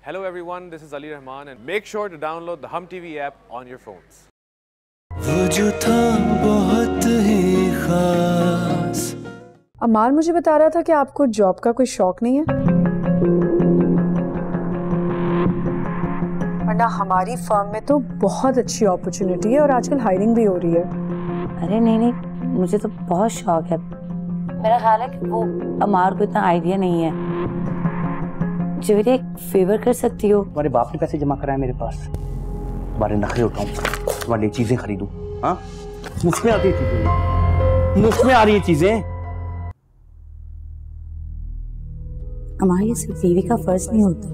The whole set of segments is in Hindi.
Hello everyone, this is Ali Rahman and make sure to download the Hum TV app on your phones. वो जो था बहुत ही खास। अमार मुझे बता रहा था कि आपको जॉब का कोई शौक नहीं है, वरना हमारी फर्म में तो बहुत अच्छी अपॉर्चुनिटी है और आजकल हायरिंग भी हो रही है। अरे नहीं, मुझे तो बहुत शौक है। मेरा ख्याल है कि वो अमार को इतना आइडिया नहीं है। मेरे एक फेवर कर सकती हो? तुम्हारे बाप ने पैसे जमा कराए मेरे पास, तुम्हारे नखरे उठाऊं, तुम्हारे लिए चीजें खरीदूं। हाँ, मुफ्त में आती है चीजें, मुफ्त में आ रही है चीजें। अमार, ये सिर्फ बीवी का फर्ज नहीं होता,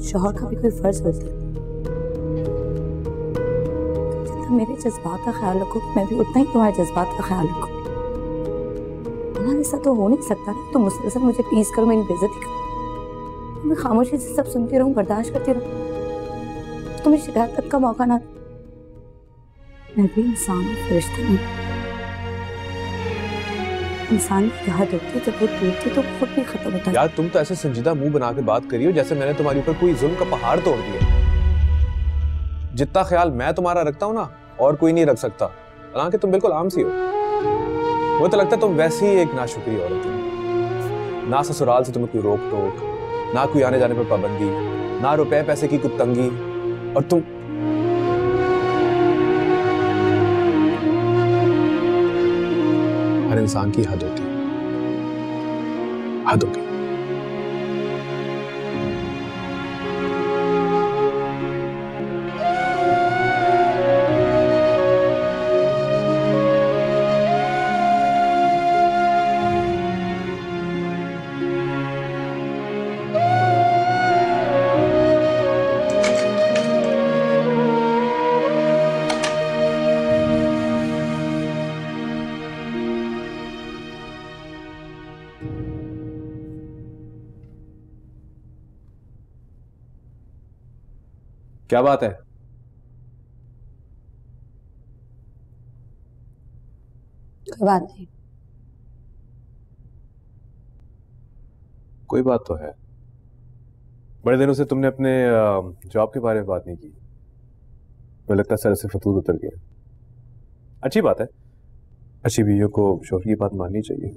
शौहर का भी कोई फर्ज होता है। जितना मेरे जज्बात का ख्याल रखो, मैं भी उतना ही तुम्हारे जज्बात का ख्याल रखूं। ऐसा तो हो नहीं सकता ना, तुम मुझसे मुझे टीज करो, मेरी बेइज्जती करो, मैं खामोशी से सब सुनती रहूं, बर्दाश्त करती रहूं, तुम्हें शिकायत तक का मौका ना। मैं भी इंसान हूं, फरिश्ता नहीं। इंसान की हद होती है, जब वो टूटती तो खुद भी खत्म होता है। यार तुम तो ऐसे संजीदा मुंह बना के बात करी हो जैसे मैंने तुम्हारे ऊपर कोई जुल्म का पहाड़ तोड़ दिया। जितना ख्याल मैं तुम्हारा रखता हूँ ना, और कोई नहीं रख सकता। हालांकि तुम बिल्कुल आम सी हो। मुझे तो लगता है तुम वैसी ही एक नाशुक्री औरत हो। ना ससुराल से तुम्हें कोई रोक टोक, ना कोई आने जाने पर पाबंदी, ना रुपए पैसे की कुछ तंगी, और तुम हर इंसान की हद होती है, हद होगी। क्या बात है? कोई बात नहीं। कोई बात तो है। बड़े दिनों से तुमने अपने जॉब के बारे में बात नहीं की। मुझे लगता है सर से फतूर उतर गया। अच्छी बात है, अच्छी बीवियों को शौहर की बात माननी चाहिए।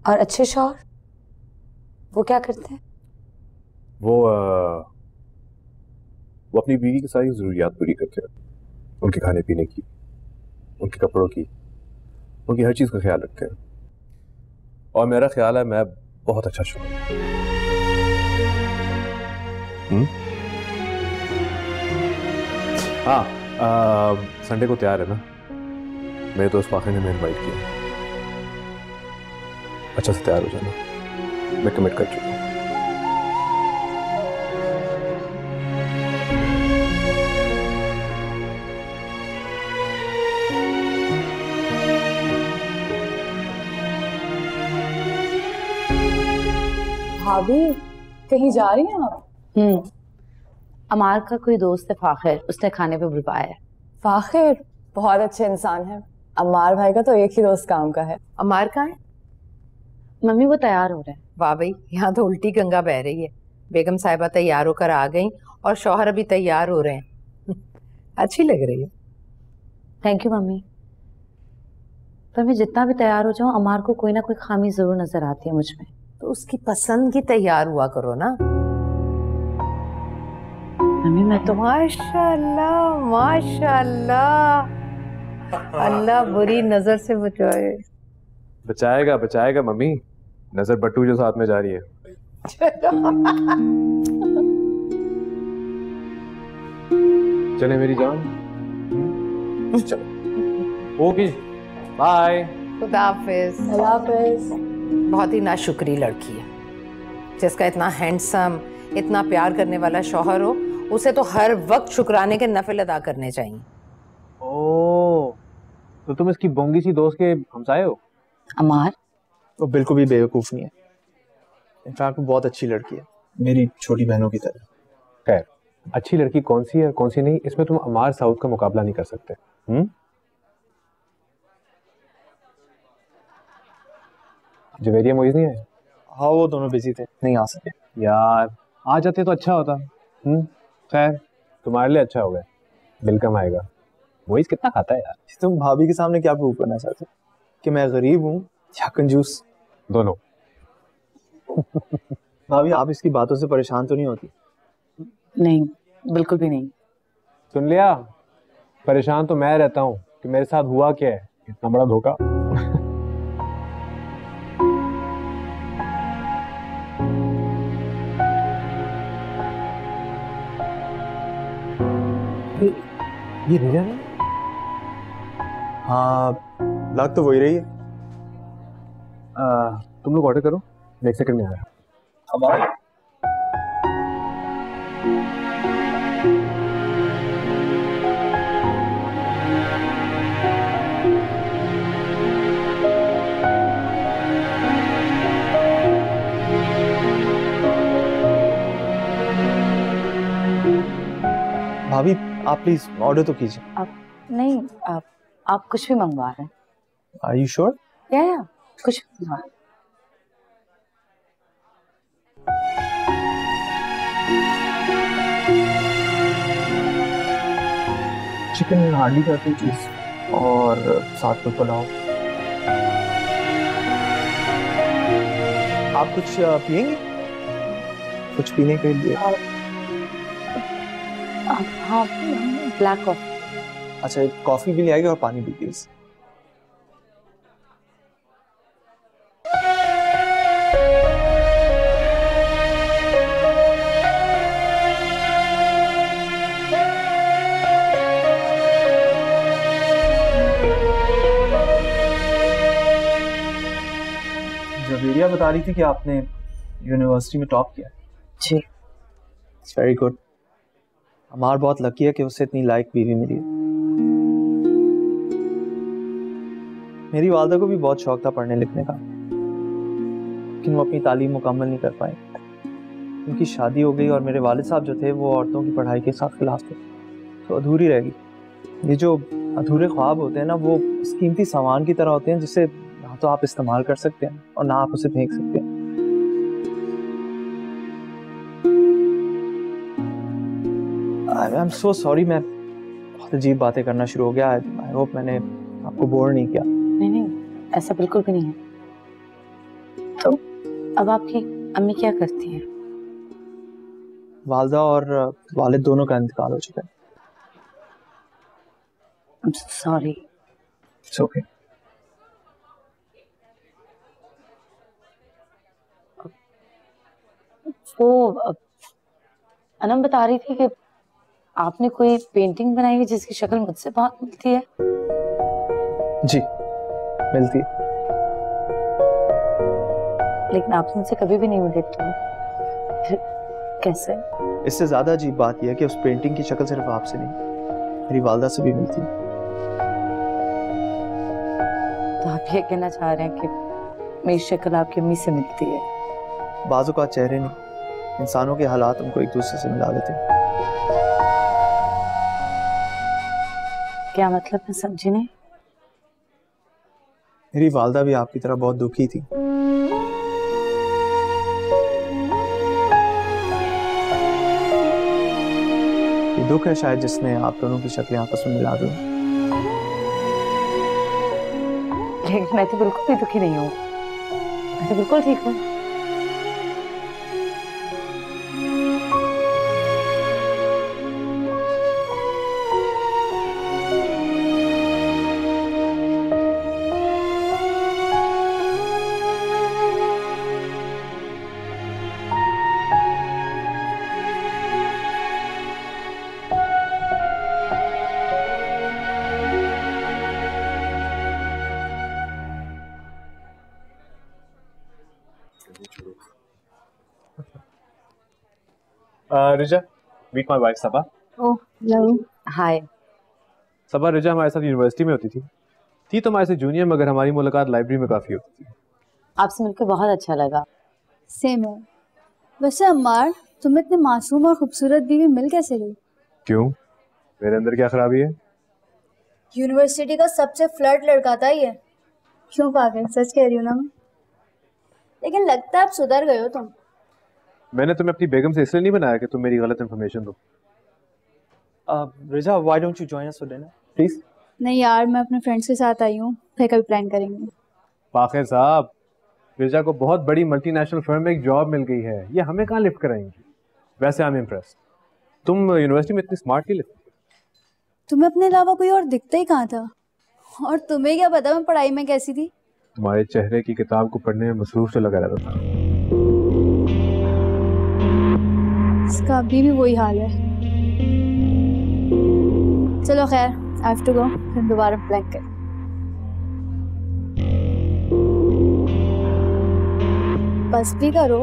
और अच्छे शौहर वो क्या करते हैं? वो अपनी बीवी की सारी जरूरियात पूरी करते हैं। उनके खाने पीने की, उनके कपड़ों की, उनकी हर चीज का ख्याल रखते हैं। और मेरा ख्याल है मैं बहुत अच्छा शौहर हूं। हाँ, संडे को तैयार है ना? मेरे दोस्त फाखिर ने मेरे इनवाइट किया। अच्छा से तैयार हो जाना, मैं कमिट कर चुका हूं। भाभी कहीं जा रही हैं आप? अमार का कोई दोस्त है फाखिर, उसने खाने पे बुलवाया है। फाखिर बहुत अच्छे इंसान है। अमार भाई का तो एक ही दोस्त काम का है। अमार कहाँ है? मम्मी वो तैयार हो रहे हैं। वाह भाई, यहाँ तो उल्टी गंगा बह रही है। बेगम साहिबा तैयार होकर आ गई और शौहर अभी तैयार हो रहे हैं। अच्छी लग रही है। Thank you mummy. पर मैं जितना भी तैयार हो जाऊं, अमार को कोई ना कोई खामी जरूर नजर आती है मुझ में। तो उसकी पसंद की तैयार हुआ करो ना। मम्मी मैं तो माशाल्लाह माशाल्लाह, अल्लाह बुरी नजर से बचाए। बचाएगा बचाएगा मम्मी, नजर बट्टू जो साथ में जा रही है। चले मेरी जान, चलो। Okay, bye. खुदा हाफिज। अल्लाह हाफिज। बहुत ही नाशुक्री लड़की है, जिसका इतना हैंडसम, इतना प्यार करने वाला शौहर हो, उसे तो हर वक्त शुक्राने के नफिल अदा करने चाहिए। ओह, तो तुम इसकी बोंगी सी दोस्त के हमसाए हो? अमार वो बिल्कुल भी बेवकूफ नहीं है। इनफैक्ट वो बहुत अच्छी लड़की है, मेरी छोटी बहनों की तरह। खैर, अच्छी लड़की कौन सी है और कौन सी नहीं, इसमें तुम अमार साउथ का मुकाबला नहीं कर सकते। जवेरिया मोइज नहीं है? हाँ वो दोनों बिजी थे, नहीं आ सके। यार आ जाते तो अच्छा होता। खैर तुम्हारे लिए अच्छा हो गया, बिल कम आएगा। वही कितना खाता है यार। तुम भाभी के सामने क्या प्रूव करना चाहते हो कि मैं गरीब हूँ या कंजूस? दोनों। भाभी आप इसकी बातों से परेशान तो नहीं होती? नहीं, बिल्कुल भी नहीं। सुन लिया, परेशान तो मैं रहता हूँ कि मेरे साथ हुआ क्या है, इतना बड़ा धोखा। ये रिया है? हाँ लग तो वही रही है। तुम लोग ऑर्डर करो, मैं 1 सेकंड में आ रहा हूं। भाभी आप प्लीज ऑर्डर तो कीजिए। नहीं, आप कुछ भी मंगवा रहे हैं? Are you sure? या कुछ भी मंगवा। चिकन हांडी का चीज और साथ में पुलाव। आप कुछ पियेंगे? कुछ पीने के लिए? हाँ, ब्लैक कॉफी। अच्छा कॉफी भी ले आएगी और पानी भी प्लीज। जवेरिया बता रही थी कि आपने यूनिवर्सिटी में टॉप किया। जी। It's very good. अमार बहुत लकी है कि उससे इतनी लायक बीवी मिली है। मेरी वालदा को भी बहुत शौक था पढ़ने लिखने का, लेकिन वो अपनी तालीम मुकम्मल नहीं कर पाई। उनकी शादी हो गई और मेरे वालिद साहब जो थे वो औरतों की पढ़ाई के साथ खिलाफ थे, तो अधूरी रह गई। ये जो अधूरे ख्वाब होते हैं ना, वो कीमती सामान की तरह होते हैं जिसे ना तो आप इस्तेमाल कर सकते हैं और ना आप उसे फेंक सकते हैं। आई एम सो सॉरी, मैं बहुत अजीब बातें करना शुरू हो गया। आई होप मैंने आपको बोर नहीं किया। नहीं, ऐसा बिल्कुल भी नहीं है। तो अब आपकी अम्मी क्या करती हैं? वालदा और वालिद दोनों का इंतकाल हो चुका है। I'm so sorry. It's okay. वो अनम बता रही थी कि आपने कोई पेंटिंग बनाई है जिसकी शक्ल मुझसे बहुत मिलती है। जी मिलती है, लेकिन आप मुझसे कभी भी नहीं मिले, तो फिर कैसे? इससे ज्यादा अजीब बात यह है कि उस पेंटिंग की शक्ल सिर्फ आपसे नहीं, मेरी वालदा से भी मिलती है। तो आप ये कहना चाह रहे हैं कि मेरी शक्ल आपकी अम्मी से मिलती है? बाजू का चेहरे नहीं, इंसानों के हालात उनको एक दूसरे से मिला देते हैं। क्या मतलब? मैं समझी नहीं। मेरी वालदा भी आपकी तरह बहुत दुखी थी। ये दुख है शायद जिसने आप दोनों की शक्लें आपस में मिला दी। लेकिन मैं तो बिल्कुल भी दुखी नहीं हूँ, मैं तो बिल्कुल ठीक हूँ। Riza, meet my wife Saba. Oh hello. Hi. Saba, Riza हमारे साथ यूनिवर्सिटी में होती थी तो हमारे से जूनियर, मगर हमारी मुलाकात लाइब्रेरी में काफी होती थी। आपसे मिलकर बहुत अच्छा लगा। सेम है। वैसे अम्मार, तुम इतने मासूम और खूबसूरत बीवी मिल कैसे गई? क्यों, मेरे अंदर क्या खराबी है? यूनिवर्सिटी का सबसे फ्लर्ट लड़का था ये। क्यों पागल, सच कह रही हूँ ना मैं। लेकिन लगता है आप सुधर गए हो तुम। मैंने तुम्हें अपनी बेगम से इसलिए नहीं बनाया कि तुम मेरी गलत इन्फॉर्मेशन दो। Riza, why don't you join us for dinner please. नहीं यार, मैं अपने फ्रेंड्स के साथ आई हूँ, फिर कभी प्लान करेंगे। फाखिर साहब, रिजा को बहुत बड़ी मल्टीनेशनल फर्म में एक जॉब मिल गई है, ये हमें कहाँ लिफ्ट कराएंगी। वैसे आई एम इम्प्रेस्ड, तुम यूनिवर्सिटी में इतनी स्मार्ट नहीं लगती। तुम्हें अपने अलावा कोई और दिखता ही कहाँ था, और तुम्हें क्या पता मैं पढ़ाई में कैसी थी। तुम्हारे चेहरे की किताब को पढ़ने में मसरूफ से लगा रहता था। इसका अभी भी वही हाल है। चलो खैर, आई हैव टू गो, फिर दोबारा प्लान कर। बस भी करो।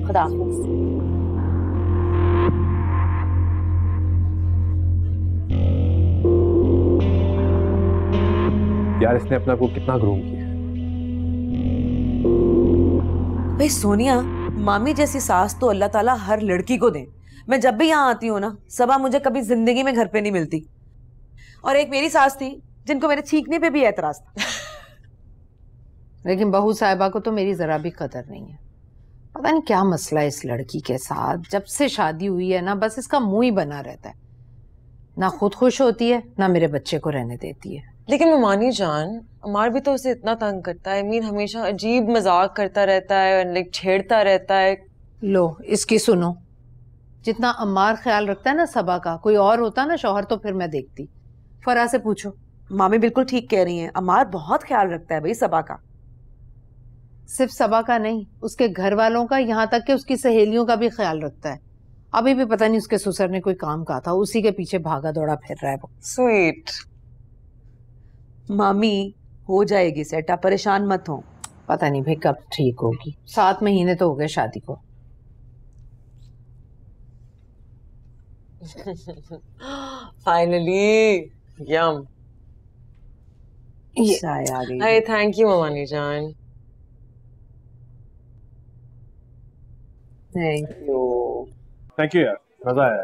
खुदा हाफिज़। यार इसने अपना को कितना ग्रूम किया। भाई सोनिया, मामी जैसी सास तो अल्लाह ताला हर लड़की को दे। मैं जब भी यहाँ आती हूँ ना, सबा मुझे कभी जिंदगी में घर पे नहीं मिलती। और एक मेरी सास थी जिनको मेरे छींकने पे भी एतराज था। लेकिन बहू साहिबा को तो मेरी जरा भी कदर नहीं है। पता नहीं क्या मसला है इस लड़की के साथ। जब से शादी हुई है ना, बस इसका मुंह ही बना रहता है। ना खुद खुश होती है, ना मेरे बच्चे को रहने देती है। लेकिन ममानी जान, अमार भी तो उसे इतना तंग करता है। मीन हमेशा अजीब मजाक करता रहता है, लाइक छेड़ता रहता है। लो इसकी सुनो। जितना अम्मार ख्याल रखता है ना सबा का, कोई और होता ना शौहर तो फिर मैं देखती। फरा से पूछो। मामी बिल्कुल ठीक कह रही हैं, अमार बहुत ख्याल रखता है भाई सबा का। सिर्फ सबा का नहीं, उसके घर वालों का, यहाँ तक कि उसकी सहेलियों का भी ख्याल रखता है। अभी भी पता नहीं उसके ससुर ने कोई काम कहा था, उसी के पीछे भागा दौड़ा फिर रहा है वो। स्वीट। मामी हो जाएगी सेट, आप परेशान मत हो। पता नहीं भाई कब ठीक होगी। 7 महीने तो हो गए शादी को। फाइनली यम। चाय आ गई। अरे थैंक यू ममानी जान। Thank you. थैंक यू यार, मजा आया।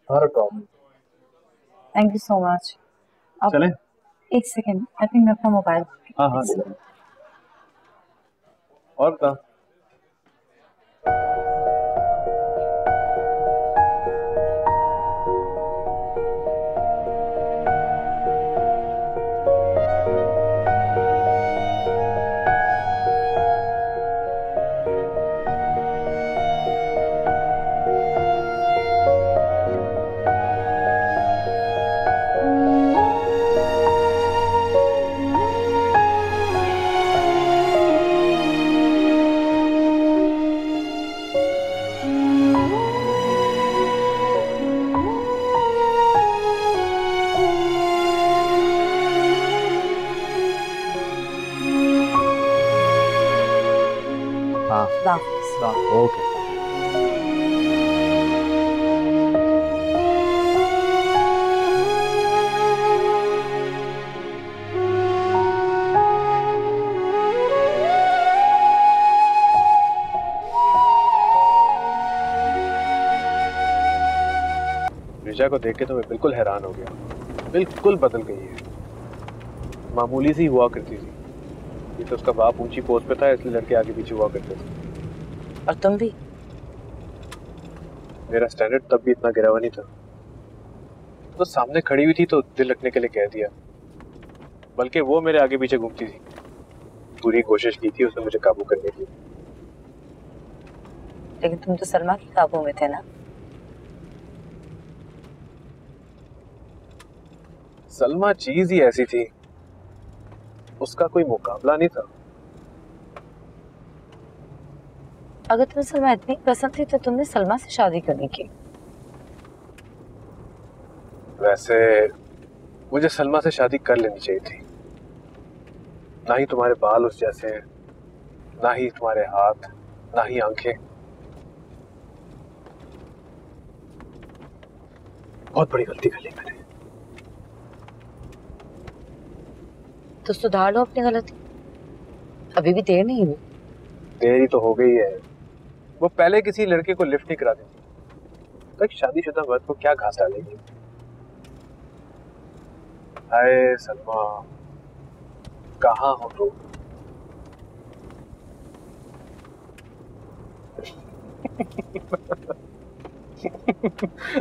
Not a problem. Thank you so much. चलें? एक सेकंड, आई थिंक मैं अपना मोबाइल। हाँ हाँ। और बता। ओके। रिजा को देख के तो मैं बिल्कुल हैरान हो गया। बिल्कुल बदल गई है। मामूली सी हुआ करती थी, ये तो उसका बाप ऊंची पोस्ट पे था इसलिए लड़के आगे पीछे हुआ करते थे। और तुम भी? मेरा स्टैंडर्ड तब भी इतना गिरा हुआ नहीं था। तो सामने खड़ी हुई थी तो दिल रखने के लिए कह दिया, बल्कि वो मेरे आगे पीछे घूमती थी। पूरी कोशिश की थी उसने मुझे काबू करने की। लेकिन तुम तो सलमा के काबू में थे ना। सलमा चीज ही ऐसी थी, उसका कोई मुकाबला नहीं था। अगर तुम्हें सलमा इतनी पसंद थी तो तुमने सलमा से शादी करनी की। वैसे मुझे सलमा से शादी कर लेनी चाहिए थी। ना ही तुम्हारे बाल उस जैसे हैं, ना ही तुम्हारे हाथ, ना ही आंखें। बहुत बड़ी गलती कर ली मैंने। तो सुधार लो अपनी गलती, अभी भी देर नहीं हुई। देरी तो हो गई है। वो पहले किसी लड़के को लिफ्ट नहीं करा देती तो एक शादीशुदा मर्द को क्या घास डालेगी। हाय सलमा, कहाँ हो तुम?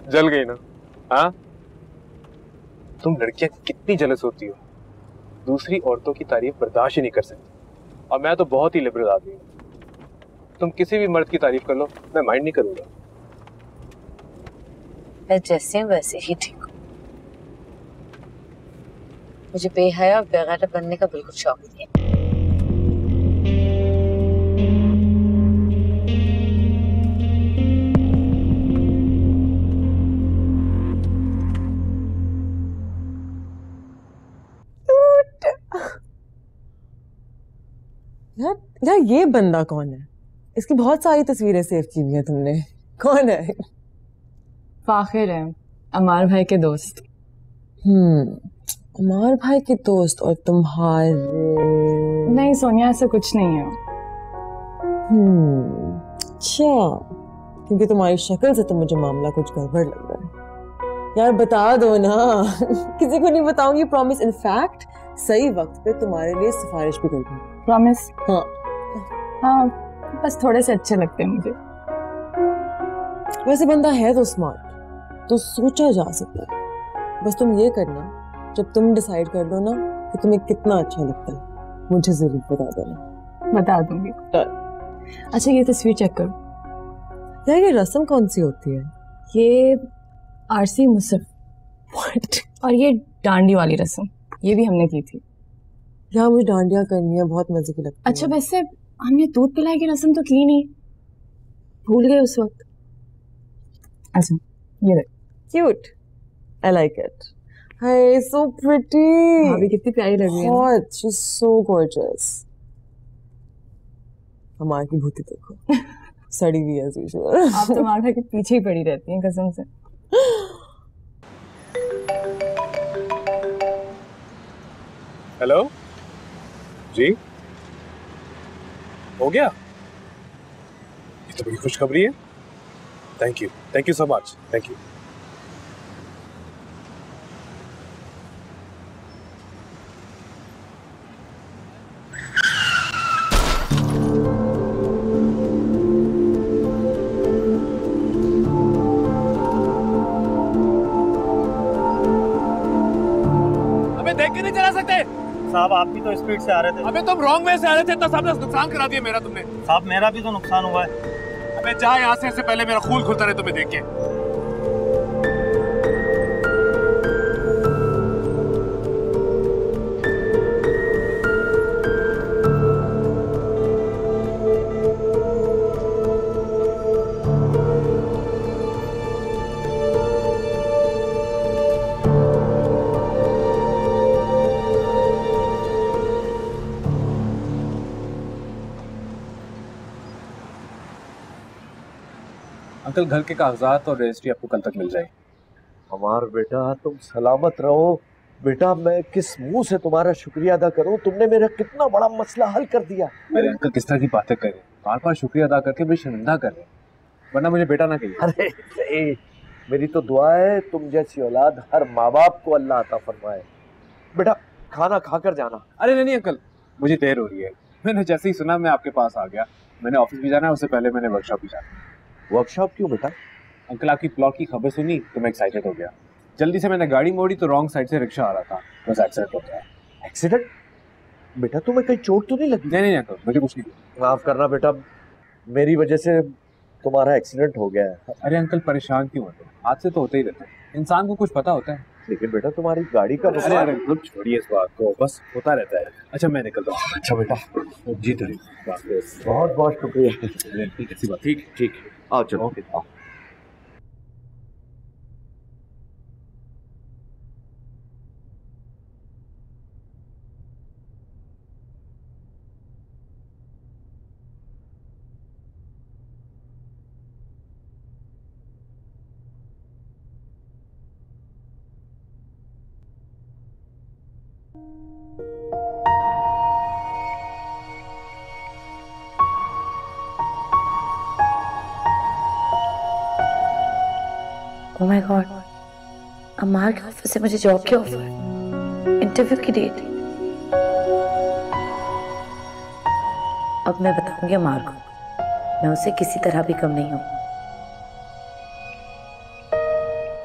जल गई ना? हाँ, तुम लड़कियां कितनी जलस होती हो, दूसरी औरतों की तारीफ बर्दाश्त ही नहीं कर सकती। और मैं तो बहुत ही लिबरल आदमी हूँ। तुम किसी भी मर्द की तारीफ कर लो, मैं माइंड नहीं करूंगा। मैं जैसे हूँ वैसे ही ठीक हूँ। मुझे बेहया और बेगैरत बनने का बिल्कुल शौक नहीं है। यार ये बंदा कौन है? इसकी बहुत सारी तस्वीरें सेव की हुई है तुमने। कौन है? फाखिर है, अमार भाई के दोस्त। अमार भाई के दोस्त और तुम्हारे? नहीं सोनिया, ऐसा कुछ नहीं है। अच्छा, क्योंकि तुम्हारी शक्ल से तो मुझे मामला कुछ गड़बड़ लग रहा है। यार बता दो ना। किसी को नहीं बताऊंगी, प्रॉमिस। इनफैक्ट सही वक्त पे तुम्हारे लिए सिफारिश भी कर दूंगी। प्रॉमिस? हाँ हाँ, बस थोड़े से अच्छे लगते हैं मुझे। वैसे बंदा है तो स्मार्ट, तो सोचा जा सकता है। बस तुम ये करना, जब तुम डिसाइड कर लो ना कि तुम्हें कितना अच्छा लगता है, मुझे जरूर बता देना। बता दूंगी। अच्छा ये तस्वीर चेक करो। यार ये रस्म कौन सी होती है? ये आरसी मुसफ और ये डांडी वाली रस्म, ये भी हमने की थी। यार मुझे डांडिया करनी है, बहुत मजे की लगती है। अच्छा वैसे हमने दूध पिलाई की रस्म तो की नहीं, भूल गए उस वक्त। अच्छा ये देख, cute, I like it. Hi so pretty. भाभी कितनी प्यारी लग रही है। बहुत, शी इज सो गॉर्जियस। हमारी की भूती देखो। सड़ी हुई है यूजुअल। आप तो हमारे भाई के पीछे ही पड़ी रहती हैं कसम से। हेलो जी, हो गया? ये तो बड़ी खुशखबरी है। Thank you so much, thank you. अबे देख के नहीं चला सकते साहब? आप भी तो स्पीड से आ रहे थे। अबे तुम रॉन्ग वे से आ रहे थे, इतना सामने नुकसान करा दिया मेरा तुमने। साहब मेरा भी तो नुकसान हुआ है। अबे जा यहाँ से, इससे पहले मेरा खून खुलता रहे तुम्हें देख के। अंकल घर के कागजात और रजिस्ट्री आपको कल तक मिल जाएगी। हमार बेटा तुम सलामत रहो। बेटा मैं किस मुंह से तुम्हारा शुक्रिया अदा करूं, तुमने मेरा कितना बड़ा मसला हल कर दिया। मेरे अंकल किस तरह की बातें कर रहे हैं, बार बार शुक्रिया अदा करके मुझे शर्मिंदा कर रहे हैं, वरना मुझे बेटा ना कहिए। अरे नहीं, मेरी तो दुआ है तुम जैसी औलाद हर माँ बाप को अल्लाह अता फरमाए। बेटा खाना खाकर जाना। अरे नहीं अंकल, मुझे देर हो रही है। मैंने जैसे ही सुना मैं आपके पास आ गया। मैंने ऑफिस भी जाना है, उससे पहले मैंने वर्कशॉप भी जाना है। वर्कशॉप क्यों बेटा? अंकल आपकी प्लॉट की खबर सुनी तो मैं एक्साइटेड हो गया। जल्दी से मैंने गाड़ी मोड़ी तो रॉन्ग साइड से रिक्शा आ रहा था, बस एक्सीडेंट हो गया। एक्सीडेंट? बेटा तुम्हें कहीं चोट तो नहीं लगी? नहीं अंकल, मुझे कुछ नहीं। माफ करना बेटा, मेरी वजह से तुम्हारा एक्सीडेंट हो गया है। अरे अंकल परेशान क्यों होते हैं, हादसे तो होते ही रहते हैं, इंसान को कुछ पता होता है। लेकिन बेटा तुम्हारी गाड़ी का अरे अंकल छोड़िए इस बात को, बस होता रहता है। अच्छा मैं निकलता हूँ। अच्छा बेटा जीत रही बहुत बहुत शुक्रिया। कैसी बात। ठीक आओ चलो। ओके आओ। Oh my God, अमार के ऑफिस से मुझे जॉब की ऑफर, इंटरव्यू की डेट। अब मैं बताऊंगी अमार को मैं उससे किसी तरह भी कम नहीं हूं।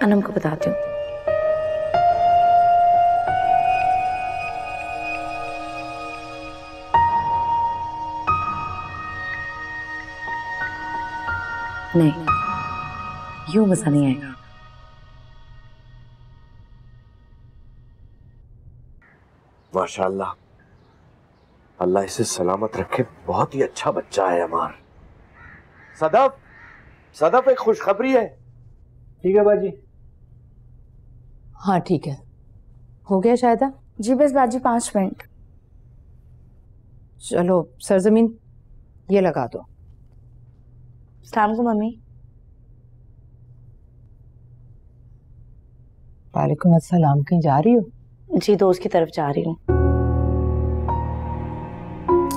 अनम को बताती हूँ। नहीं, यूं मजा नहीं आएगा। माशाल्लाह, अल्लाह इसे सलामत रखे। बहुत ही अच्छा बच्चा है अमार। सदफ, सदफ एक खुशखबरी है। ठीक है बाजी। हाँ ठीक है, हो गया शायदा? जी बस बाजी 5 मिनट। चलो सरजमीन ये लगा दो। सलाम को मम्मी। वालेकुम अस्सलाम। कहीं जा रही हो? जी दोस्त की तरफ जा रही हूँ।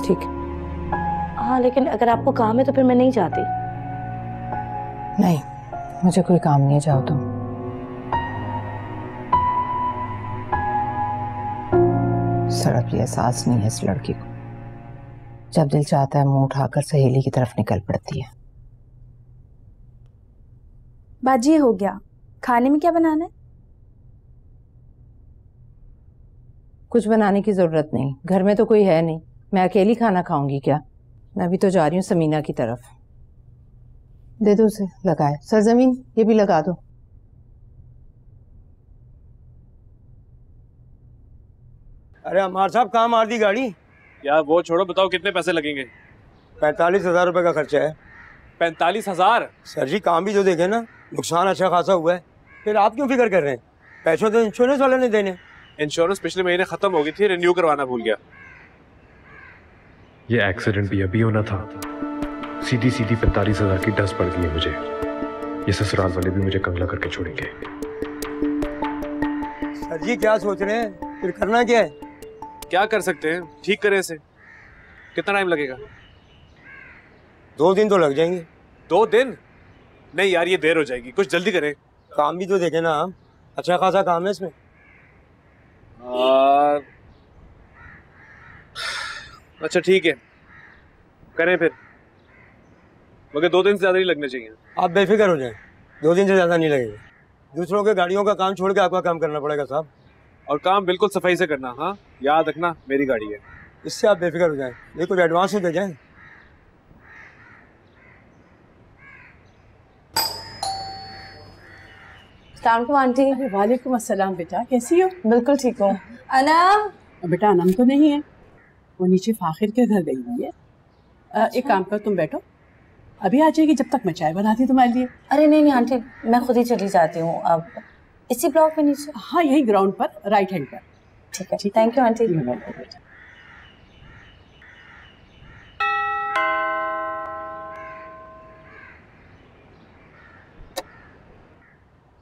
ठीक है। हाँ लेकिन अगर आपको काम है तो फिर मैं नहीं जाती। नहीं, मुझे कोई काम नहीं है, जाओ तुम। सड़क ये एहसास नहीं है इस लड़की को, जब दिल चाहता है मुंह उठाकर सहेली की तरफ निकल पड़ती है। बाजी ये हो गया, खाने में क्या बनाना है? कुछ बनाने की जरूरत नहीं, घर में तो कोई है नहीं, मैं अकेली खाना खाऊंगी क्या? मैं भी तो जा रही हूँ समीना की तरफ। दे दो उसे, लगाए। सरजमीन ये भी लगा दो। अरे अमार साहब, कहाँ मार दी गाड़ी? यार वो छोड़ो, बताओ कितने पैसे लगेंगे? 45,000 रुपए का खर्चा है। 45,000? सर जी काम भी तो देखे ना, नुकसान अच्छा खासा हुआ है। फिर आप क्यों फिक्र कर रहे हैं? पैसों तो इंश्योरेंस वाले ने देने। इंश्योरेंस पिछले महीने खत्म हो गई थी, रिन्यू करवाना भूल गया। ये एक्सीडेंट भी अभी होना था। सीधी 45,000 की डस पड़ गई है मुझे। ये ससुराल वाले भी मुझे कंगला करके छोड़ेंगे। सर जी क्या सोच रहे हैं? फिर करना क्या है? क्या कर सकते हैं, ठीक करें इसे। कितना टाइम लगेगा? 2 दिन तो लग जाएंगे। 2 दिन? नहीं यार, ये देर हो जाएगी, कुछ जल्दी करें। काम भी तो देखे ना हम, अच्छा खासा काम है इसमें। अच्छा ठीक है, करें फिर, मगर 2 दिन से ज्यादा नहीं लगने चाहिए। आप बेफिक्र हो जाएं, 2 दिन से ज्यादा नहीं लगेगा। दूसरों के गाड़ियों का काम छोड़ के आपका काम करना पड़ेगा साहब। और काम बिल्कुल सफाई से करना, हाँ याद रखना मेरी गाड़ी है। इससे आप बेफिक्र हो जाएं। ये कुछ एडवांस दे जाएं। आंटी। वालेकुम अस्सलाम बेटा, कैसी हो? बिल्कुल ठीक हूँ। अनम? बेटा अनम तो नहीं है, वो नीचे फाखिर के घर गई हुई है। एक काम कर, तुम बैठो, अभी आ जाएगी, जब तक मैं चाय बनाती तुम्हारे लिए। अरे नहीं नहीं आंटी, मैं खुद ही चली जाती हूँ। अब इसी ब्लॉक में नीचे? हाँ यही ग्राउंड पर, राइट हैंड पर। ठीक है, थैंक यू आंटी।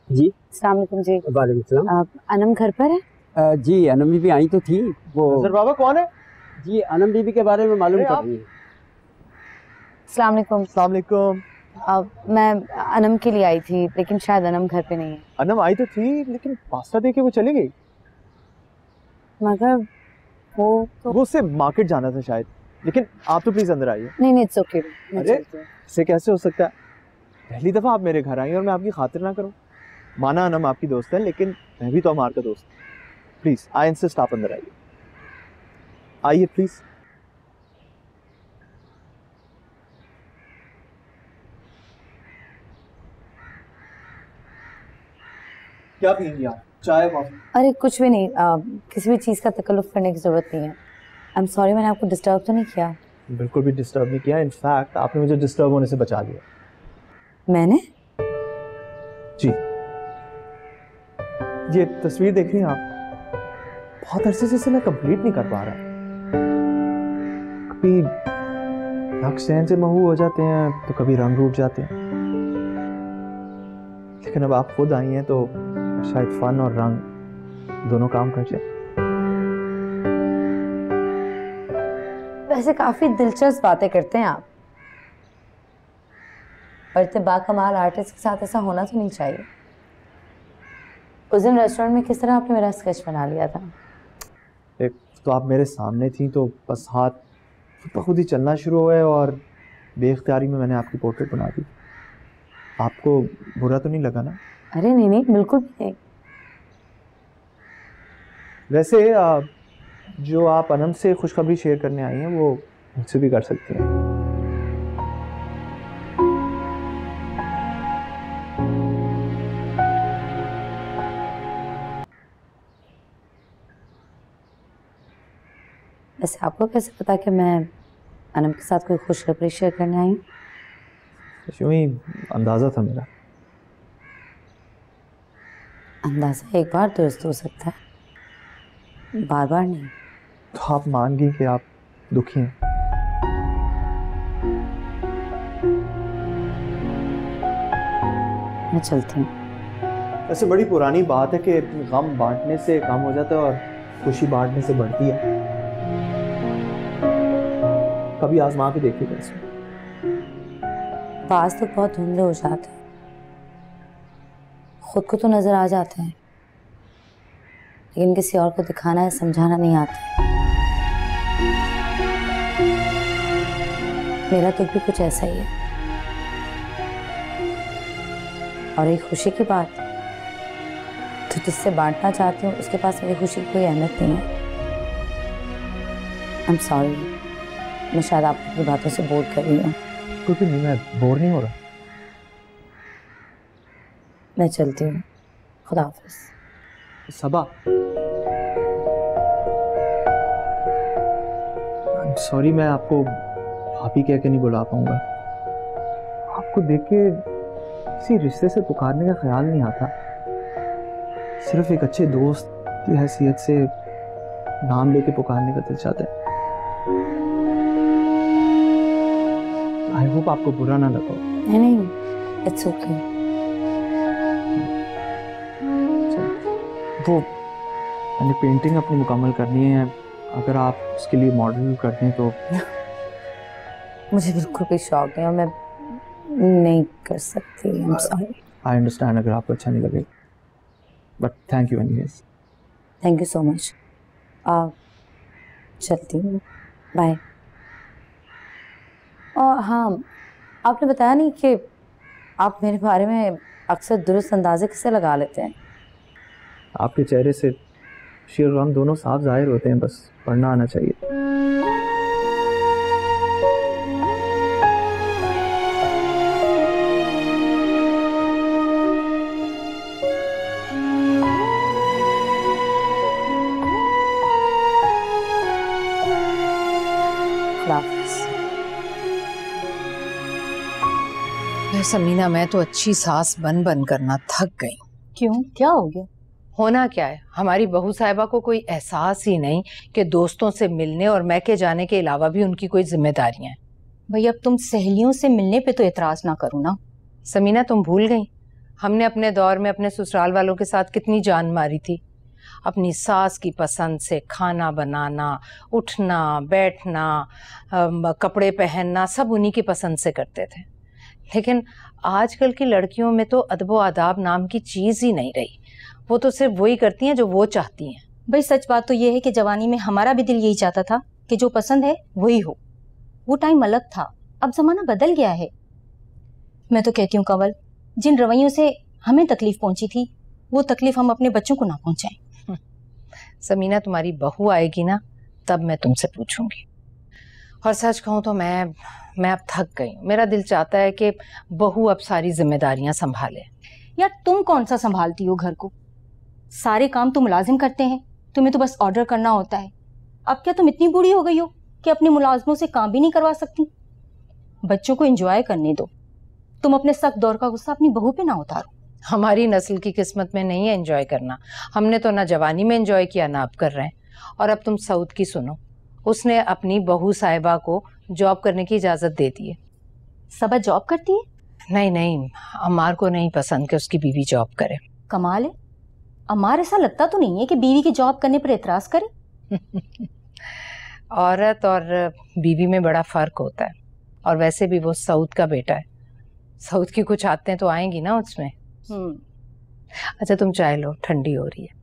जी अस्सलाम वालेकुम जी। वालेकुम सलाम। अनम घर पर है? जी अनम बीबी आई तो थी वो। सर बाबा कौन है? जी अनम बीबी के बारे में मालूम कर रही है। अस्सलाम वालेकुम। अस्सलाम वालेकुम। मैं अनम के लिए आई थी, लेकिन शायद अनम घर पे नहीं है। अनम आई तो थी, लेकिन पास्ता देके वो चली गई। मगर वो उससे मार्केट जाना था शायद, लेकिन आप तो प्लीज अंदर आइए। नहीं नहीं इट्स ओके। अरे इससे कैसे हो सकता है? पहली दफा आप मेरे घर आई और मैं आपकी खातिर ना करूं। माना अनम आपकी दोस्त है, लेकिन मैं भी तो अमार का दोस्त। प्लीज आई इंसिस्ट, आप अंदर आइए। आइए प्लीज। क्या पियेंगी आप? चाय कॉफी? अरे कुछ भी नहीं, किसी भी चीज़ का तकल्लुफ करने की जरूरत नहीं है। आई एम सॉरी, मैंने आपको डिस्टर्ब तो नहीं किया? बिल्कुल भी डिस्टर्ब नहीं किया, इनफैक्ट आपने मुझे डिस्टर्ब होने से बचा लिया। मैंने? जी, ये तस्वीर देख रही हैं आप? बहुत अरसे से इसे मैं कंप्लीट नहीं कर पा रहा। कभी नक्श सहन से महू हो जाते हैं तो कभी रंग रूठ जाते हैं, लेकिन अब आप खुद आई हैं तो शायद फन और रंग दोनों काम कर जाए। वैसे काफी दिलचस्प बातें करते हैं आप, और इतने बाकमाल आर्टिस्ट के साथ ऐसा होना तो नहीं चाहिए। उस दिन रेस्टोरेंट में किस तरह आपने मेरा स्केच बना लिया था? एक तो आप मेरे सामने थी तो बस हाथ खुद ब खुद ही चलना शुरू हुए, और बेइख्तियारी में मैंने आपकी पोर्ट्रेट बना दी। आपको बुरा तो नहीं लगा ना? अरे नहीं नहीं, बिल्कुल भी नहीं। वैसे जो आप अनम से खुशखबरी शेयर करने आई हैं वो मुझसे भी कर सकती हैं। वैसे आपको कैसे पता कि मैं अनम के साथ कोई खुशखबरी शेयर करने आई हूँ? यूं ही अंदाज़ा था मेरा। अंदाज़ा एक बार दुरुस्त हो सकता है, बार बार नहीं। तो आप मान गई कि आप दुखी हैं। मैं चलती हूँ। वैसे बड़ी पुरानी बात है कि गम बांटने से कम हो जाता है और खुशी बांटने से बढ़ती है। कभी आजमा के देखिएगा इसमें। पास तो बहुत धुंधले हो जाते हैं, खुद को तो नजर आ जाता है, लेकिन किसी और को दिखाना या समझाना नहीं आता। मेरा तो भी कुछ ऐसा ही है। और एक खुशी की बात, तो जिससे बांटना चाहती हूँ उसके पास मेरी खुशी की कोई अहमियत नहीं है। आई एम सॉरी, मैं शायद आपको अपनी बातों से बोर कर रही हूँ। कुछ नहीं, मैं बोर नहीं हो रहा। मैं चलती हूँ, खुदा हाफिज। सबा, सॉरी मैं आपको भाभी कह के नहीं बुला पाऊंगा। आपको देख के किसी रिश्ते से पुकारने का ख्याल नहीं आता। सिर्फ एक अच्छे दोस्त की हैसियत से नाम लेके पुकारने का दिल चाहता है। आई होप आपको बुरा ना लगा। नहीं, इट्स ओके। वो मैंने पेंटिंग अपनी मुकम्मल करनी है, अगर आप उसके लिए मॉडल कर दें तो। मुझे बिल्कुल भी शौक नहीं और मैं नहीं कर सकती। I am sorry. I understand अगर आपको अच्छा नहीं लगे, but thank you anyways. Thank you so much. चलती हूँ, बाय। और हाँ, आपने बताया नहीं कि आप मेरे बारे में अक्सर दुरुस्त अंदाजे किससे लगा लेते हैं। आपके चेहरे से खुशी और गम दोनों साफ जाहिर होते हैं, बस पढ़ना आना चाहिए। समीना, मैं तो अच्छी सास बन बन करना थक गई। क्यों, क्या हो गया? होना क्या है, हमारी बहू साहिबा को कोई एहसास ही नहीं कि दोस्तों से मिलने और मैके जाने के अलावा भी उनकी कोई जिम्मेदारियां हैं। भाई अब तुम सहेलियों से मिलने पे तो एतराज ना करो ना। समीना, तुम भूल गई हमने अपने दौर में अपने ससुराल वालों के साथ कितनी जान मारी थी। अपनी सास की पसंद से खाना बनाना, उठना बैठना, कपड़े पहनना सब उन्हीं की पसंद से करते थे। लेकिन आजकल की लड़कियों में तो अदब व आदाब नाम की चीज ही नहीं रही। वो तो सिर्फ वही करती हैं जो वो चाहती हैं। भाई सच बात तो ये है कि जवानी में हमारा भी दिल यही चाहता था कि जो पसंद है वही हो। वो टाइम अलग था, अब जमाना बदल गया है। मैं तो कहती हूँ कंवल, जिन रवैयों से हमें तकलीफ पहुंची थी वो तकलीफ हम अपने बच्चों को ना पहुंचाएं। समीना, तुम्हारी बहू आएगी ना, तब मैं तुमसे पूछूंगी। और सच कहूँ तो मैं अब थक गई हूँ। मेरा दिल चाहता है कि बहू अब सारी जिम्मेदारियां संभाले। यार तुम कौन सा संभालती हो घर को? सारे काम तो मुलाजिम करते हैं, तुम्हें तो बस ऑर्डर करना होता है। अब क्या तुम इतनी बूढ़ी हो गई हो कि अपने मुलाजमों से काम भी नहीं करवा सकती? बच्चों को एंजॉय करने दो। तुम अपने सख्त दौर का गुस्सा अपनी बहू पे ना उतारो। हमारी नस्ल की किस्मत में नहीं है एंजॉय करना। हमने तो ना जवानी में एंजॉय किया ना अब कर रहे हैं। और अब तुम सऊद की सुनो, उसने अपनी बहू साहिबा को जॉब करने की इजाजत दे दी है। सबा जॉब करती है? नहीं नहीं, अम्मार को नहीं पसंद कि उसकी बीवी जॉब करे। कमाल है, अम्मार ऐसा लगता तो नहीं है कि बीवी की जॉब करने पर एतराज करे। औरत और बीवी में बड़ा फर्क होता है। और वैसे भी वो सऊद का बेटा है, सऊद की कुछ आदतें तो आएंगी ना उसमें। अच्छा तुम चाय लो, ठंडी हो रही है।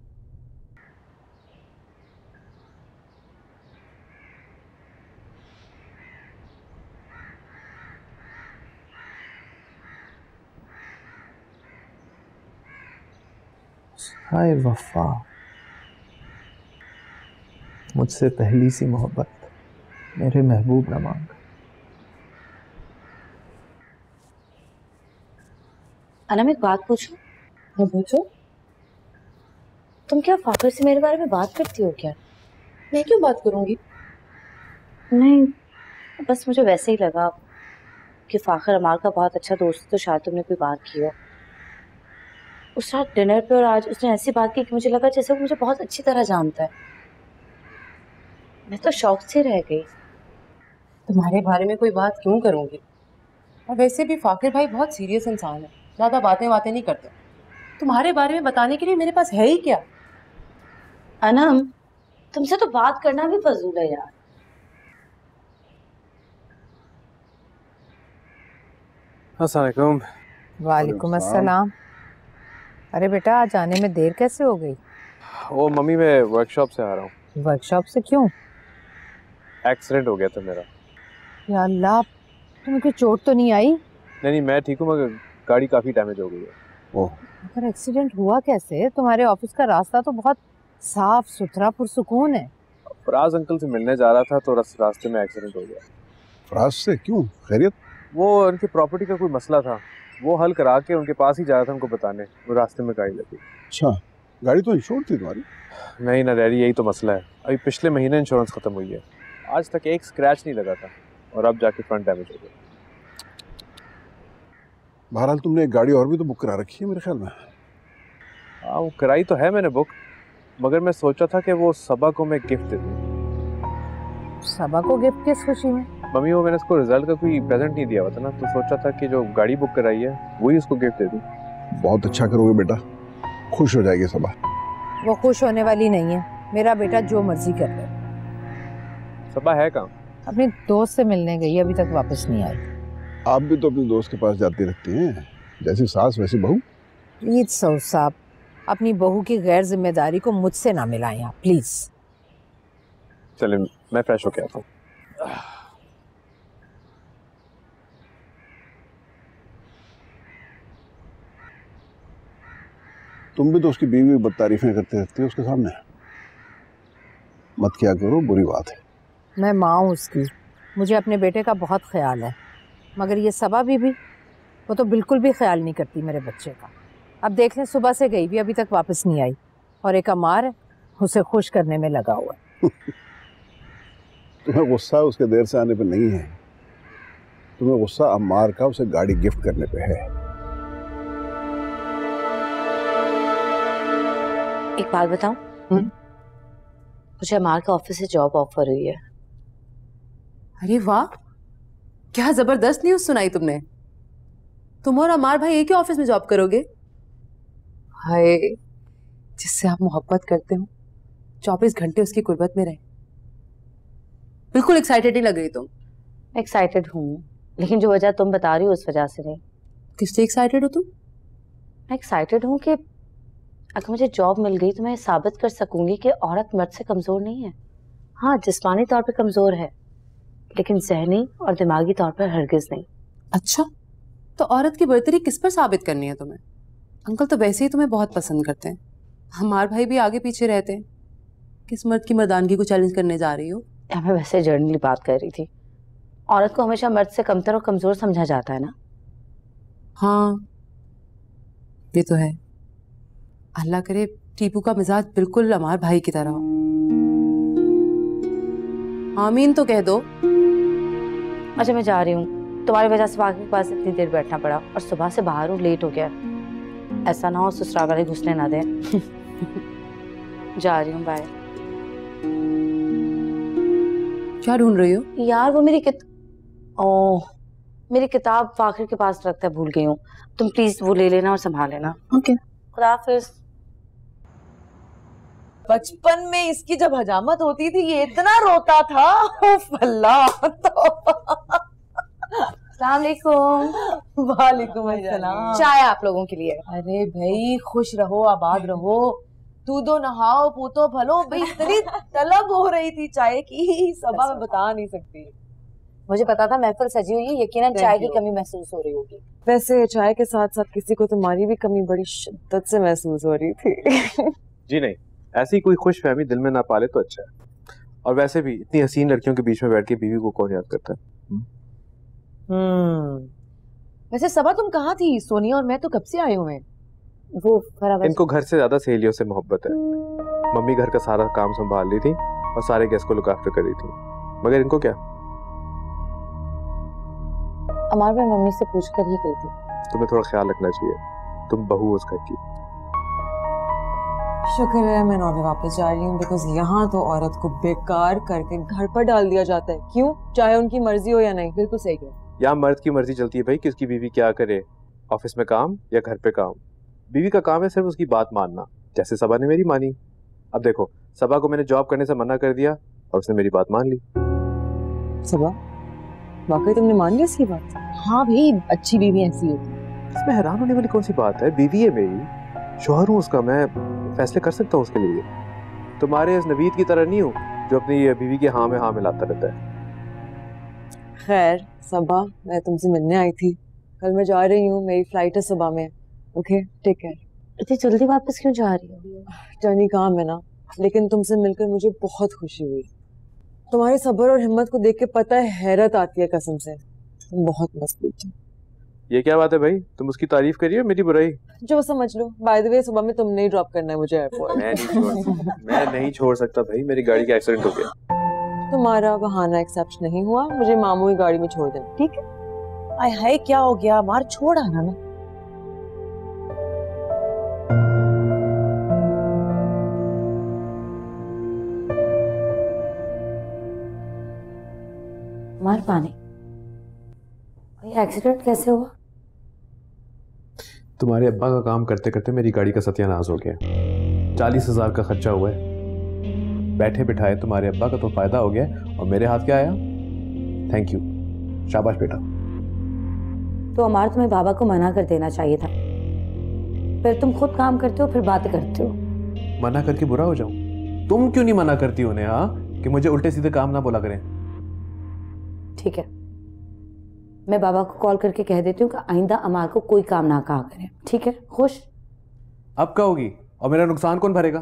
हाय वफा, मुझसे पहली सी मोहब्बत मेरे महबूब न मांग। अनम एक बात पूछूं? हाँ पूछो। तुम क्या फाखर से मेरे बारे में बात करती हो क्या? मैं क्यों बात करूंगी? नहीं, बस मुझे वैसे ही लगा कि फाखर अमार का बहुत अच्छा दोस्त है, तो शायद तुमने कोई बात की हो उस रात डिनर पे, और आज उसने ऐसी बात की कि मुझे लगा जैसे वो मुझे बहुत अच्छी तरह जानता है। मैं तो शौक से रह गई। तुम्हारे बारे में कोई बात क्यों करूंगी? और वैसे भी फाकिर भाई बहुत सीरियस इंसान है, ज्यादा बातें नहीं करते। तुम्हारे बारे में बताने के लिए मेरे पास है ही क्या? अनम, तुमसे तो बात करना भी फजूल है यार। अस्सलाम वालेकुम। वालेकुम अस्सलाम। अरे बेटा, आज आने में देर कैसे हो गई? वो मम्मी, मैं वर्कशॉप से आ रहा हूँ। वर्कशॉप से क्यों? एक्सीडेंट हो गया था मेरा। या अल्लाह, तुम्हें कोई चोट तो नहीं आई? नहीं, मैं ठीक हूँ, मगर गाड़ी काफी डैमेज हो गई है। ओह, अगर एक्सीडेंट हुआ कैसे? तुम्हारे ऑफिस का रास्ता तो बहुत साफ सुथरा पुरसुकून है। फराज अंकल से मिलने जा रहा था तो रास्ते में एक्सीडेंट हो गया। फराज से क्यों? खैरियत? वो उनकी प्रॉपर्टी का कोई मसला था, वो हल करा के उनके पास ही जा रहा था उनको बताने, वो रास्ते में गाड़ी लगी। अच्छा, गाड़ी तो इंश्योर थी तुम्हारी? नहीं ना डैडी, यही तो मसला है। अभी पिछले महीने इंश्योरेंस खत्म हुई है, आज तक एक स्क्रैच नहीं लगा था, और अब जाके फ्रंट डैमेज हो गया। बहरहाल तुमने एक गाड़ी और भी तो बुक करा रखी है मेरे ख्याल में। हाँ, वो कराई तो है मैंने बुक, मगर मैं सोचा था कि वो सबा को मैं गिफ्ट दे दूँ। सबा को गिफ्ट किस खुशी में? मम्मी, वो मैंने उसको रिजल्ट का कोई प्रेजेंट नहीं दिया हुआ था ना, तो सोचा था कि जो गाड़ी बुक कराई है वही उसको गिफ्ट दे दूँ। बहुत अच्छा करोगे बेटा, खुश हो जाएगी सबा। वो खुश होने वाली नहीं है, मेरा बेटा जो मर्जी कर ले। सबा है कहाँ? अपनी दोस्त से मिलने गई, अभी तक वापस नहीं आई। आप भी तो अपने दोस्त के पास जाती रहती हैं, जैसी सास वैसी बहू। प्लीज सऊद साहब, अपनी बहू की गैर जिम्मेदारी को मुझसे ना मिलाएं आप, प्लीज। चले, मैं फ्रेश होके आता हूँ। तुम भी तो उसकी बीवी बदतारीफें करते रहती हो उसके सामने। मत किया करो, बुरी बात है। मैं माँ हूँ उसकी, मुझे अपने बेटे का बहुत ख्याल है, मगर ये सबा बीबी, वो तो बिल्कुल भी ख्याल नहीं करती मेरे बच्चे का। अब देख लें, सुबह से गई भी, अभी तक वापस नहीं आई, और एक अमार है, उसे खुश करने में लगा हुआ है। तुम्हें गुस्सा उसके देर से आने पे नहीं है, तुम्हें गुस्सा अम्मार का उसे गाड़ी गिफ्ट करने पे है। एक बात बताऊं? मुझे अमार के ऑफिस से जॉब ऑफर हुई है। अरे वाह, क्या जबरदस्त न्यूज़ सुनाई तुमने। तुम और अमार भाई एक ही ऑफिस में जॉब करोगे? हाय, जिससे आप मोहब्बत करते हो 24 घंटे उसकी कुर्बत में रहे। बिल्कुल एक्साइटेड नहीं लग रही तुम। एक्साइटेड हूँ, लेकिन जो वजह तुम बता रही हो उस वजह से नहीं। किससे एक्साइटेड हो तुम? मैं एक्साइटेड हूँ कि अगर मुझे जॉब मिल गई तो मैं साबित कर सकूंगी कि औरत मर्द से कमजोर नहीं है। हाँ, जिस्मानी तौर पे कमजोर है, लेकिन जहनी और दिमागी तौर पर हरगिज नहीं। अच्छा, तो औरत की बर्तरी किस पर साबित करनी है तुम्हें? अंकल तो वैसे ही तुम्हें बहुत पसंद करते हैं, हमारे भाई भी आगे पीछे रहते हैं। किस मर्द की मर्दानगी को चैलेंज करने जा रही हो? मैं वैसे जर्नली बात कर रही थी। औरत को हमेशा मर्द से कमतर और कमजोर समझा जाता है ना। हाँ, ये तो है। अल्लाह करे टीपू का मिजाज बिल्कुल हमारे भाई की तरह हो। आमीन तो कह दो। अच्छा, मैं जा रही हूँ, तुम्हारी वजह से बाकी के पास इतनी देर बैठना पड़ा, और सुबह से बाहर हूँ, लेट हो गया। ऐसा ना हो ससुराल वाले घुसने ना दें। जा रही हूँ, बाय। क्या ढूंढ रही हो? यार वो मेरी किताब फाखिर के पास रखता है, भूल गई हूँ। तुम प्लीज वो ले लेना और संभाल लेना। ओके, खुदा हाफिज। बचपन में इसकी जब हजामत होती थी ये इतना रोता था। अल्लाह। अस्सलाम वालेकुम। वालेकुम अस्सलाम। चाय आप लोगों के लिए। अरे भाई खुश रहो, आबाद रहो, दूधो नहाओ, पूतो भलो। भाई इतनी तलब हो रही थी चाय की, सबा मैं बता नहीं सकती। मुझे पता था महफिल सजी हुई है, यकीनन Thank चाय की you. कमी महसूस हो रही होगी। वैसे चाय के साथ साथ किसी को तुम्हारी भी कमी बड़ी शिद्दत से महसूस हो रही थी। जी नहीं, ऐसी कोई खुश फहमी दिल में ना पाले तो अच्छा है। और वैसे भी इतनी हसीन लड़कियों के बीच में बैठ के बीवी को कौन याद करता है? वैसे सबा तुम कहाँ थी? सोनिया और मैं तो कब से आए हुए हैं। वो फराबाद इनको घर से ज्यादा सहेलियों से मोहब्बत है। मम्मी घर का सारा काम संभाल रही थी और सारे गेस्ट को लुक आफ्टर कर रही थी, मगर इनको क्या? अमार मैं मम्मी से पूछ कर ही गई थी। तुम्हें थोड़ा ख्याल रखना चाहिए, तुम बहू हो उस घर की। शुक्र है मैं नॉर्वे वापस जा रही हूँ, बिकॉज यहाँ तो औरत को बेकार करके घर पर डाल दिया जाता है। क्यों? चाहे उनकी मर्जी हो या नहीं। बिल्कुल सही कह। यहाँ मर्द की मर्जी चलती है भाई कि उसकी बीवी क्या करे, ऑफिस में काम या घर पे काम। बीवी का काम है सिर्फ उसकी बात मानना, जैसे सबा ने मेरी मानी। अब देखो, सबा को मैंने जॉब करने से मना कर दिया और उसने मेरी बात मान ली। सबा, वाकई तुमने मान लिया इसकी बात? हाँ भाई, अच्छी बीवी ऐसी होती है। इसमें हैरान होने वाली कौन सी बात है? बीवी है मेरी, शौहर हूँ उसका, मैं फैसले कर सकता हूँ उसके लिए। तुम्हारे इस नवीद की तरह नहीं हूँ जो अपनी बीवी के हाँ में हाँ मिलाता रहता है। खैर सबा, मैं तुमसे मिलने आई थी। कल मैं जा रही हूँ, मेरी फ्लाइट है सुबह में। Okay, take care. इतनी जल्दी वापस क्यों जा रही हो? जानी काम है ना, लेकिन तुमसे मिलकर मुझे बहुत खुशी हुई। तुम्हारे सब्र और हिम्मत को देख के पता है हैरत आती है कसम से। तुम बहुत मजबूत हो। ये क्या बात है भाई? तुम उसकी तारीफ करिए, मेरी बुराई। जो समझ लो। बाय द वे, सुबह में तुमने ही ड्रॉप करना है मुझे एयरपोर्ट। मैं नहीं छोड़ सकता भाई, मेरी गाड़ी का एक्सीडेंट हो गया। तुम्हारा बहाना एक्सेप्ट नहीं हुआ, मुझे मामू की गाड़ी में छोड़ देना, ठीक है? आय हाय, क्या हो गया? मार छोड़ आना ना। मार पानी, ये एक्सीडेंट कैसे हुआ? तुम्हारे अब्बा का काम करते करते मेरी गाड़ी का सत्यानाश हो गया। 40,000 का खर्चा हुआ है। बैठे बिठाए तुम्हारे अब्बा का तो फायदा हो गया और मेरे हाथ क्या आया? थैंक यू, शाबाश बेटा। तो अमार, तुम्हें बाबा को मना कर देना चाहिए था। फिर तुम खुद काम करते हो, फिर बातें करते हो। मना करके बुरा हो जाऊं? तुम क्यों नहीं मना करती उन्हें, हाँ, कि मुझे उल्टे सीधे काम ना बोला करें? ठीक है, मैं बाबा को कॉल करके कह देती हूँ कि आइंदा अमार को कोई काम ना कहा करें। ठीक है? खुश? अब कहोगी और मेरा नुकसान कौन भरेगा?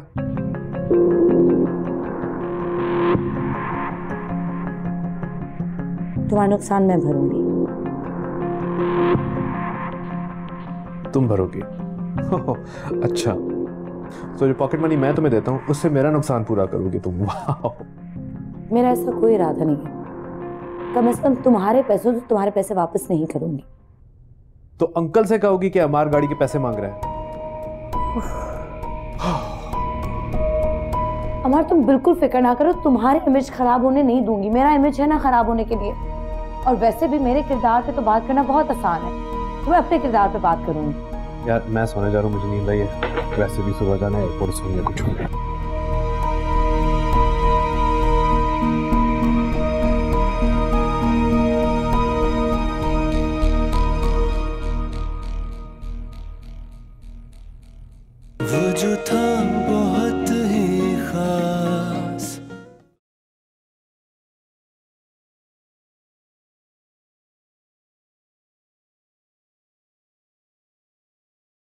तुम्हारा नुकसान मैं भरूंगी। तुम भरोगी? अच्छा, तो जो पॉकेट मनी मैं तुम्हें देता हूँ उससे मेरा नुकसान पूरा करोगी तुम? वाह। मेरा ऐसा कोई इरादा नहीं है। कम से कम तुम्हारे पैसों से तुम्हारे पैसे वापस नहीं करूंगी। तो अंकल से कहोगी कि अमार गाड़ी के पैसे मांग रहा है? अमार, तुम बिल्कुल फिक्र ना करो, तुम्हारे इमेज खराब होने नहीं दूंगी। मेरा इमेज है ना खराब होने के लिए। और वैसे भी मेरे किरदार पे तो बात करना बहुत आसान है, तो मैं अपने किरदार पे बात करूंगी। यार मैं सोने जा रहा हूँ, मुझे नींद आई है। वैसे भी सुबह जाना है एयरपोर्ट, सोने कुछ हो गया। वो जो था